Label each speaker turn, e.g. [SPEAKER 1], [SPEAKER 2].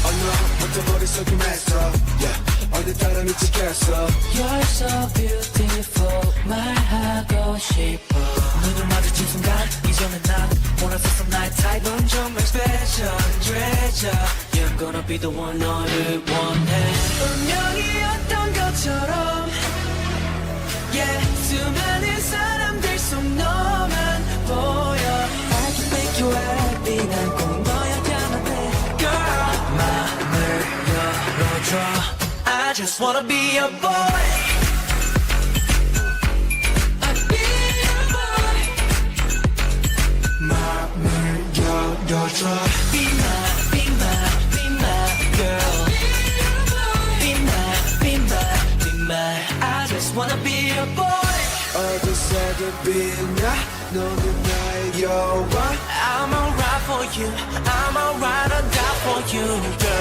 [SPEAKER 1] 언제부터 머릿속이 맸어 yeah. 어디 따라 미치겠어
[SPEAKER 2] You're so beautiful 말하고 싶어 눈을 마주친 순간 이제는 난 몰아섰어 나의 타입 넌 정말 special treasure You're gonna be the one 너를 원해 운명이었던 것처럼 Yeah 수많은 사람들 속 너만 보여 I can make you happy 난 꼭 너였다면 돼 Girl 맘을 열어줘 I just wanna be your boy I'll be your boy
[SPEAKER 1] 맘을 열어줘
[SPEAKER 2] Be my, be my, be my girl Be my, be my, be my I just wanna be your boy
[SPEAKER 1] 어디서든 빛나 너는 나의 여왕
[SPEAKER 2] I'm alright for you I'm alright or die for you girl